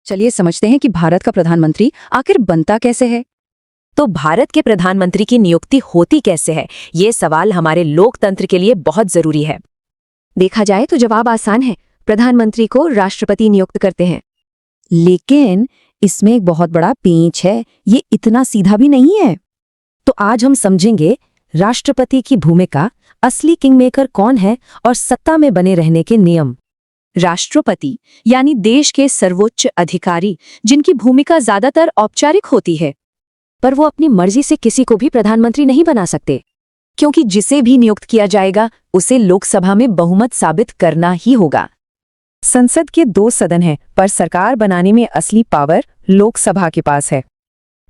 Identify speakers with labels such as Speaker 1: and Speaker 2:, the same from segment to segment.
Speaker 1: चलिए समझते हैं कि भारत का प्रधानमंत्री आखिर बनता कैसे है।
Speaker 2: तो भारत के प्रधानमंत्री की नियुक्ति होती कैसे है, ये सवाल हमारे लोकतंत्र के लिए बहुत जरूरी है।
Speaker 3: देखा जाए तो जवाब आसान है, प्रधानमंत्री को राष्ट्रपति नियुक्त करते हैं।
Speaker 1: लेकिन इसमें एक बहुत बड़ा पेंच है, ये इतना सीधा भी नहीं है। तो आज हम समझेंगे राष्ट्रपति की भूमिका, असली किंगमेकर कौन है और सत्ता में बने रहने के नियम। राष्ट्रपति यानी देश के सर्वोच्च अधिकारी, जिनकी भूमिका ज्यादातर औपचारिक होती है,
Speaker 3: पर वो अपनी मर्जी से किसी को भी प्रधानमंत्री नहीं बना सकते,
Speaker 1: क्योंकि जिसे भी नियुक्त किया जाएगा उसे लोकसभा में बहुमत साबित करना ही होगा। संसद के 2 सदन हैं, पर सरकार बनाने में असली पावर लोकसभा के पास है।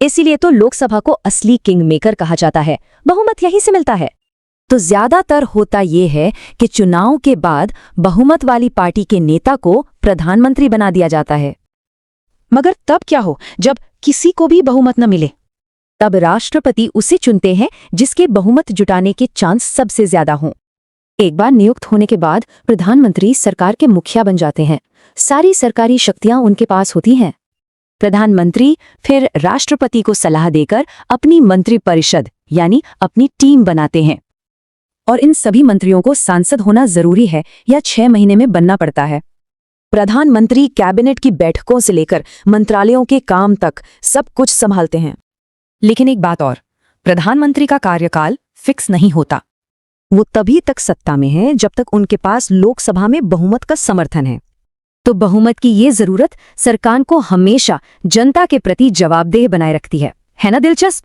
Speaker 3: इसीलिए तो लोकसभा को असली किंग मेकर कहा जाता है, बहुमत यहीं से मिलता है।
Speaker 1: तो ज्यादातर होता ये है कि चुनाव के बाद बहुमत वाली पार्टी के नेता को प्रधानमंत्री बना दिया जाता है। मगर तब क्या हो जब किसी को भी बहुमत न मिले? तब राष्ट्रपति उसे चुनते हैं जिसके बहुमत जुटाने के चांस सबसे ज्यादा हों। एक बार नियुक्त होने के बाद प्रधानमंत्री सरकार के मुखिया बन जाते हैं। सारी सरकारी शक्तियां उनके पास होती हैं। प्रधानमंत्री फिर राष्ट्रपति को सलाह देकर अपनी मंत्रिपरिषद यानी अपनी टीम बनाते हैं, और इन सभी मंत्रियों को सांसद होना जरूरी है या 6 महीने में बनना पड़ता है। प्रधानमंत्री कैबिनेट की बैठकों से लेकर मंत्रालयों के काम तक सब कुछ संभालते हैं। लेकिन एक बात और, प्रधानमंत्री का कार्यकाल फिक्स नहीं होता। वो तभी तक सत्ता में है जब तक उनके पास लोकसभा में बहुमत का समर्थन है। तो बहुमत की ये जरूरत सरकार को हमेशा जनता के प्रति जवाबदेह बनाए रखती है ना? दिलचस्प।